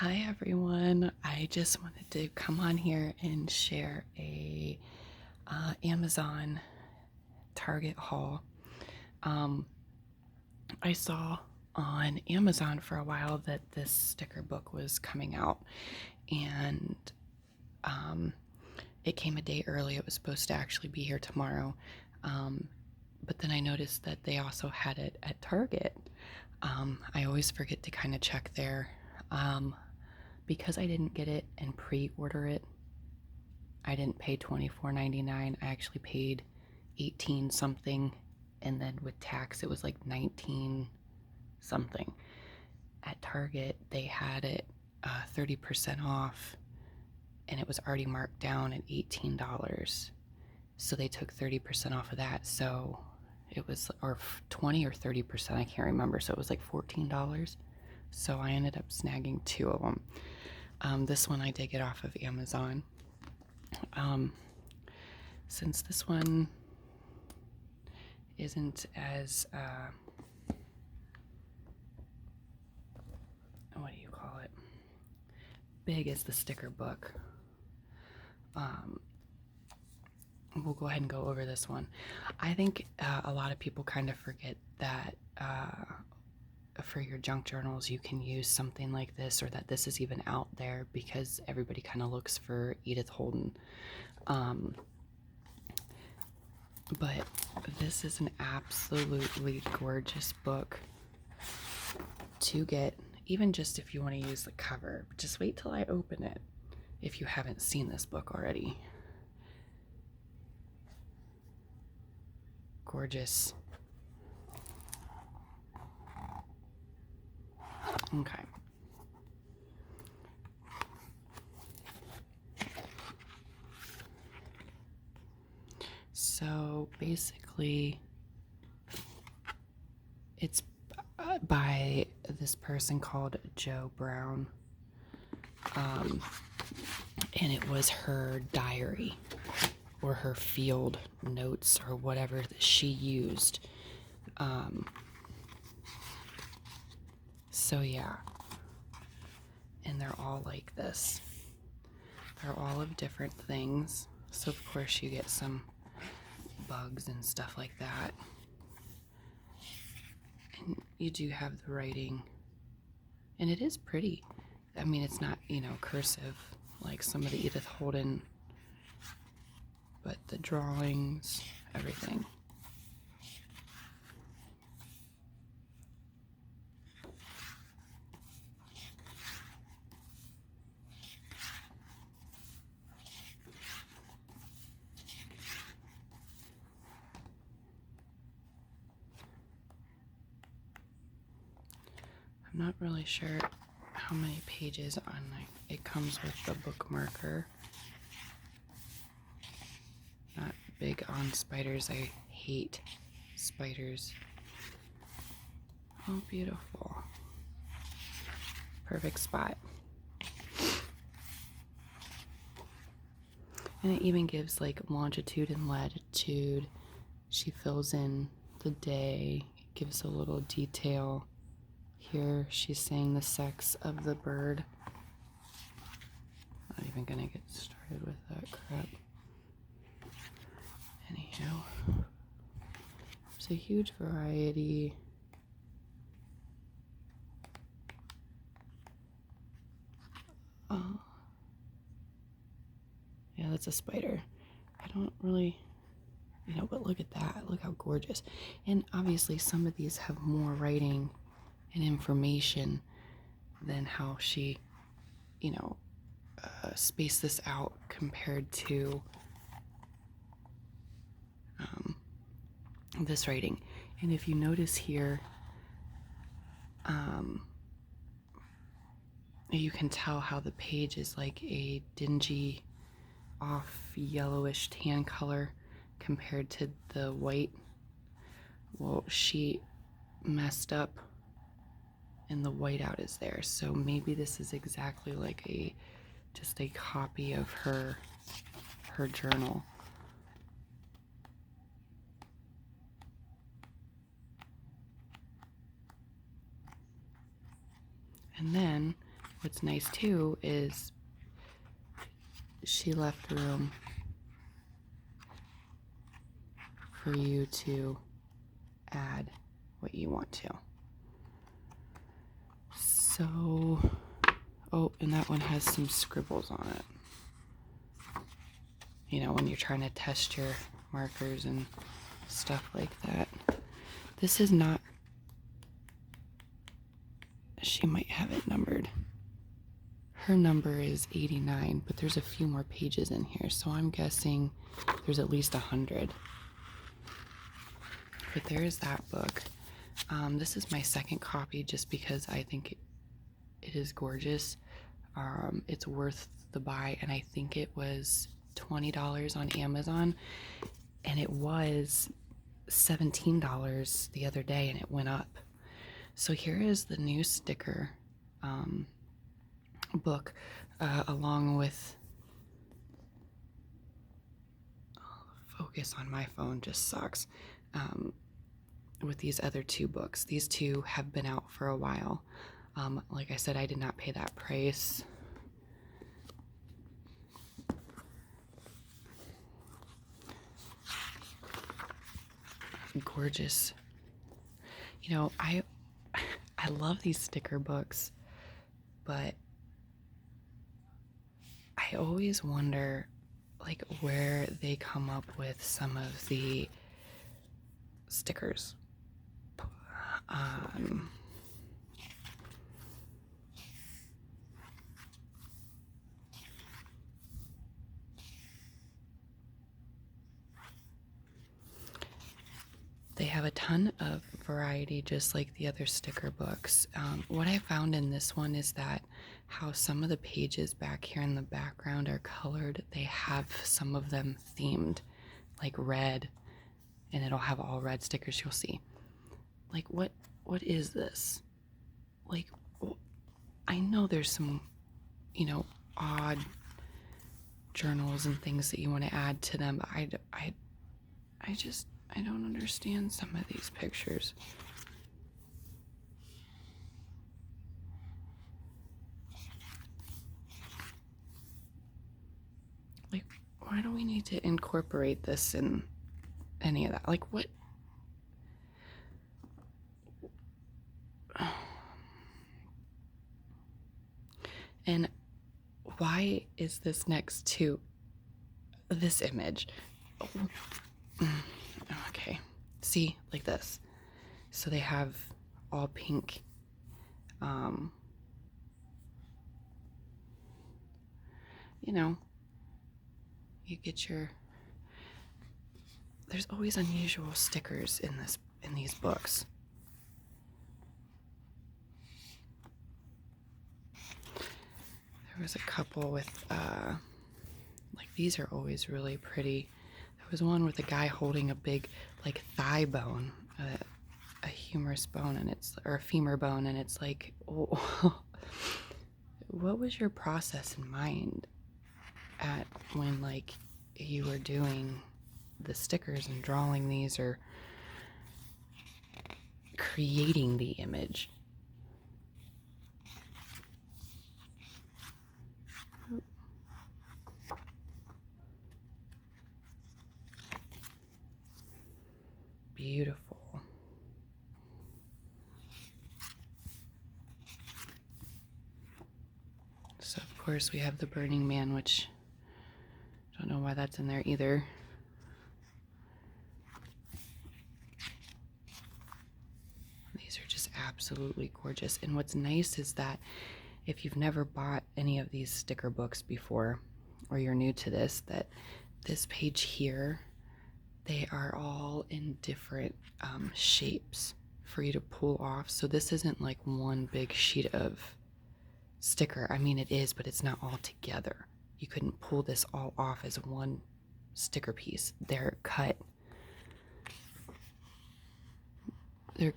Hi everyone. I just wanted to come on here and share a Amazon Target haul. I saw on Amazon for a while that this sticker book was coming out, and it came a day early. It was supposed to actually be here tomorrow, but then I noticed that they also had it at Target. I always forget to kind of check there. Because I didn't get it and pre-order it, I didn't pay $24.99. I actually paid 18 something, and then with tax it was like 19 something. At Target they had it 30% off, and it was already marked down at $18. So they took 30% off of that, so it was, or 20 or 30%, I can't remember, so it was like $14. So I ended up snagging two of them. This one I did get off of Amazon. Since this one isn't as, what do you call it, big as the sticker book, we'll go ahead and go over this one. I think a lot of people kind of forget that for your junk journals you can use something like this, or that this is even out there, because everybody kind of looks for Edith Holden. But this is an absolutely gorgeous book to get, even just if you want to use the cover. Just wait till I open it if you haven't seen this book already. Gorgeous. Okay. So basically, it's by this person called Joe Brown, and it was her diary or her field notes or whatever that she used. So yeah, and they're all like this. They're all of different things. So of course you get some bugs and stuff like that. And you do have the writing, and it is pretty. I mean, it's not, cursive like some of the Edith Holden, but the drawings, everything. I'm not really sure how many pages on it comes with the book marker. Not big on spiders. I hate spiders. Oh, beautiful. Perfect spot. And it even gives like longitude and latitude. She fills in the day, gives a little detail. Here she's saying the sex of the bird. Not even gonna get started with that crap. Anyhow, there's a huge variety. Oh, yeah, that's a spider. I don't really, but look at that. Look how gorgeous. And obviously some of these have more writing and information than how she, spaced this out compared to this writing. And if you notice here, you can tell how the page is like a dingy, off yellowish tan color compared to the white. Well, she messed up and the whiteout is there, so maybe this is exactly like just a copy of her journal. And then what's nice too is she left room for you to add what you want to. So, oh, and that one has some scribbles on it. You know, when you're trying to test your markers and stuff like that. This is not, she might have it numbered. Her number is 89, but there's a few more pages in here, so I'm guessing there's at least 100. But there is that book. This is my second copy just because I think it is gorgeous. It's worth the buy, and I think it was $20 on Amazon, and it was $17 the other day, and it went up. So here is the new sticker book, along with, focus on my phone just sucks, with these other two books. These two have been out for a while. Like I said, I did not pay that price. Gorgeous. You know, I love these sticker books, but I always wonder, like, where they come up with some of the stickers. They have a ton of variety, just like the other sticker books. What I found in this one is that how some of the pages back here in the background are colored. They have some of them themed, like red, and it'll have all red stickers. You'll see. Like, what is this? Like, I know there's some, you know, odd journals and things that you want to add to them, but I don't understand some of these pictures. Like, why do we need to incorporate this in any of that? Like, what? And why is this next to this image? Okay, see, like this. So they have all pink. You know, you get your. There's always unusual stickers in these books. There was a couple with like, these are always really pretty. There was one with a guy holding a big, like, thigh bone, a humerus bone, and it's, or a femur bone, and it's like, oh, what was your process in mind at when, like, you were doing the stickers and drawing these or creating the image? Beautiful. So of course we have the Burning Man, which I don't know why that's in there either. These are just absolutely gorgeous. And what's nice is that if you've never bought any of these sticker books before, or you're new to this, that this page here, they are all in different shapes for you to pull off. So this isn't like one big sheet of sticker. I mean, it is, but it's not all together. You couldn't pull this all off as one sticker piece. They're cut. Like,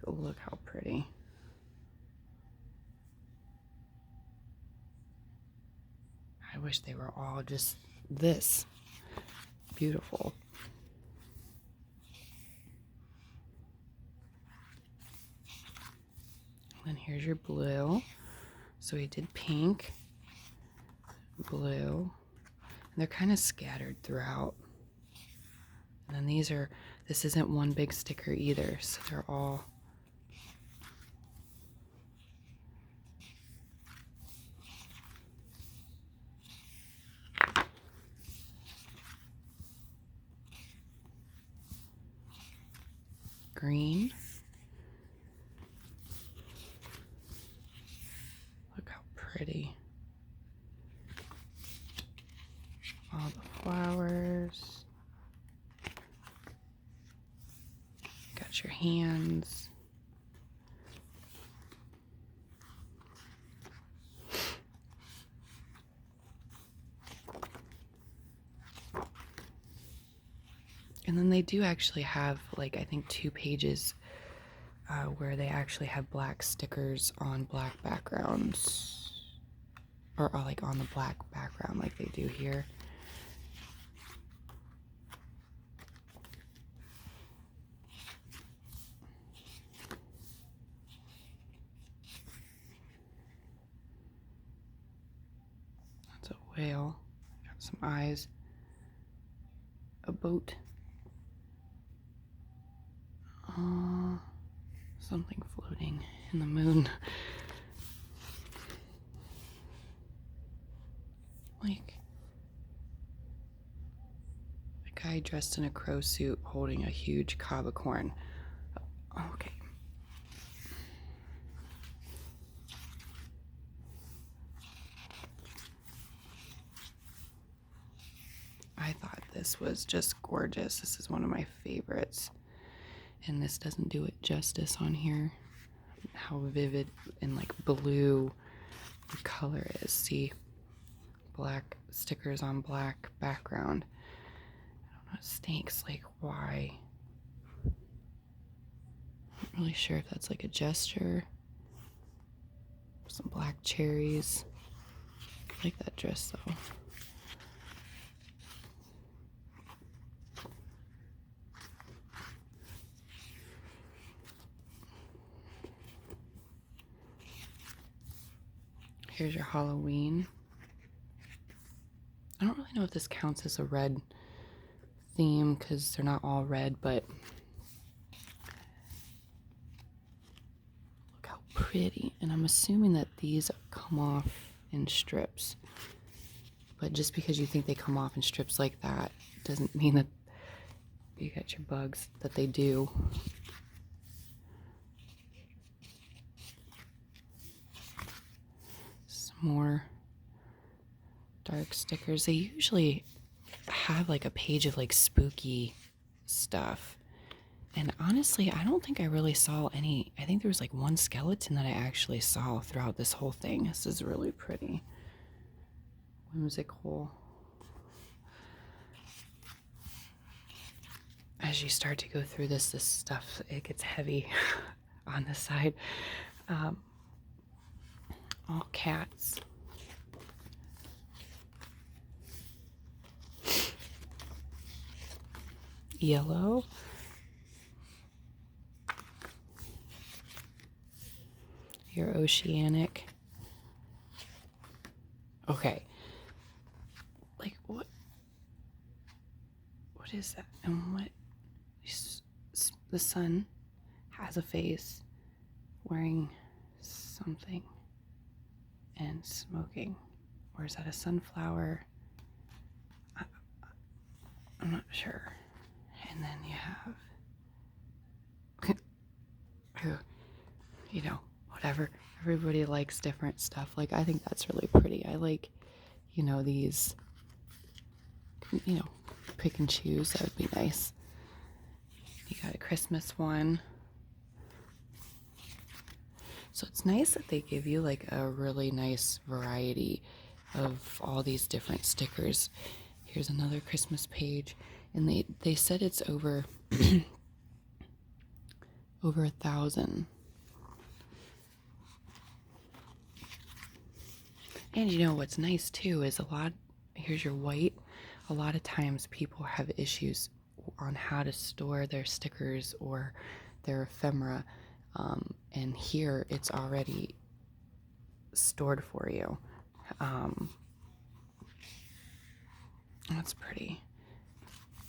look how pretty. I wish they were all just this beautiful. And here's your blue. So we did pink, blue, and they're kind of scattered throughout. And then this isn't one big sticker either, so they're all green. Look how pretty. All the flowers. Got your hands. And then they do actually have, like, I think 2 pages where they actually have black stickers on black backgrounds. Or like on the black background like they do here. That's a whale. Got some eyes. A boat. Something floating in the moon. Like a guy dressed in a crow suit holding a huge cob of corn. Okay. I thought this was just gorgeous. This is one of my favorites. And this doesn't do it justice on here. How vivid and like blue the color is. See? Black stickers on black background. I don't know, snakes, like why? I'm not really sure if that's like a gesture. Some black cherries. I like that dress though. Here's your Halloween. I don't really know if this counts as a red theme because they're not all red, but look how pretty. And I'm assuming that these come off in strips. But just because you think they come off in strips like that doesn't mean that you got your bugs, that they do. Some more dark stickers. They usually have like a page of like spooky stuff. And honestly, I don't think I really saw any. I think there was like one skeleton that I actually saw throughout this whole thing. This is really pretty. Whimsical. As you start to go through this stuff, it gets heavy on the side. All cats. Yellow. Your oceanic. Okay. Like what is that? And what? The sun has a face, wearing something and smoking. Or is that a sunflower? I'm not sure. And then you have, you know, whatever. Everybody likes different stuff. Like, I think that's really pretty. I like, you know, these, you know, pick and choose. That would be nice. You got a Christmas one. So it's nice that they give you like a really nice variety of all these different stickers. Here's another Christmas page. And they said it's over over 1,000. And you know what's nice too is here's your white. A lot of times people have issues on how to store their stickers or their ephemera. and here it's already stored for you. That's pretty.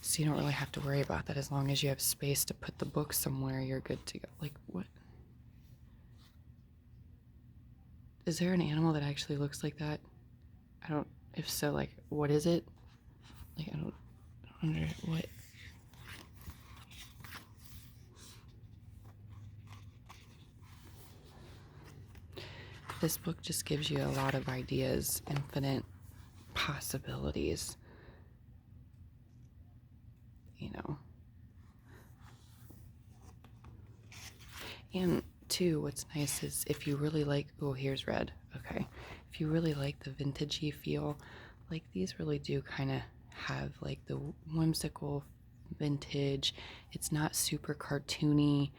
So you don't really have to worry about that. As long as you have space to put the book somewhere, you're good to go. Like, what? Is there an animal that actually looks like that? I don't, if so, like, what is it? Like, I don't wonder what. This book just gives you a lot of ideas, infinite possibilities. You know. And two, what's nice is if you really like, oh, here's red. Okay. If you really like the vintagey feel, like these really do kind of have like the whimsical vintage. It's not super cartoony.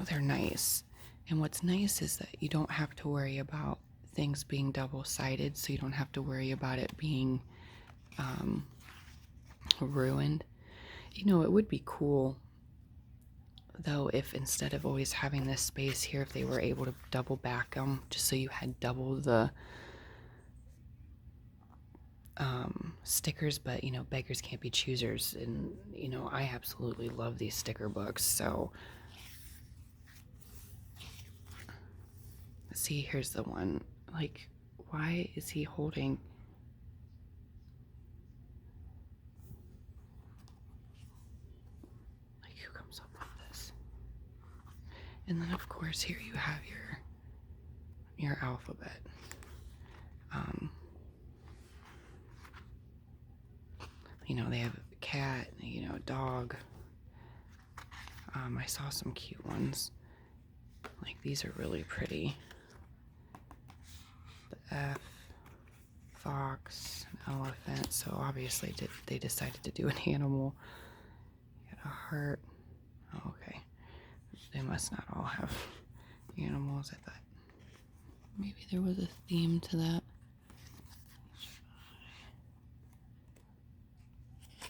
They're nice. And what's nice is that you don't have to worry about things being double-sided, so you don't have to worry about it being ruined. You know, it would be cool though if instead of always having this space here, if they were able to double back them just so you had double the stickers. But you know, beggars can't be choosers, and you know, I absolutely love these sticker books. So see, here's the one. Like, why is he holding? Like, who comes up with this? And then of course here you have your alphabet. You know, they have a cat, you know, a dog. I saw some cute ones. Like, these are really pretty. The F, fox, an elephant. So obviously they decided to do an animal. Got a heart. Oh, okay. They must not all have animals. I thought maybe there was a theme to that.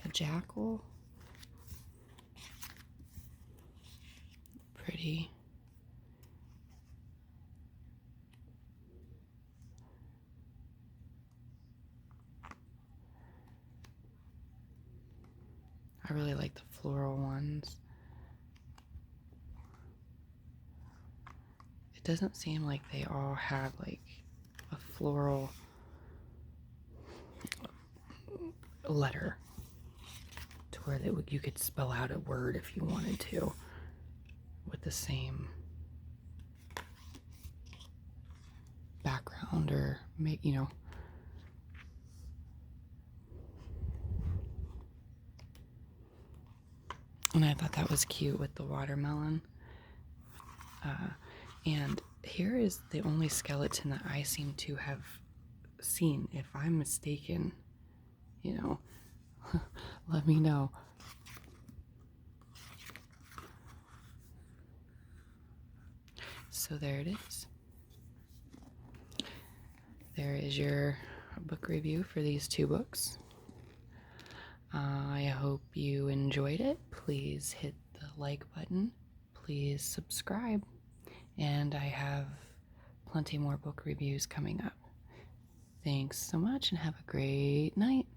A jackal. Pretty. I really like the floral ones. It doesn't seem like they all have like a floral letter to where you could spell out a word if you wanted to with the same background, or make, you know. And I thought that was cute with the watermelon. And here is the only skeleton that I seem to have seen. If I'm mistaken, you know, let me know. So there it is. There is your book review for these two books. I hope you enjoyed it. Please hit the like button. Please subscribe. And I have plenty more book reviews coming up. Thanks so much and have a great night.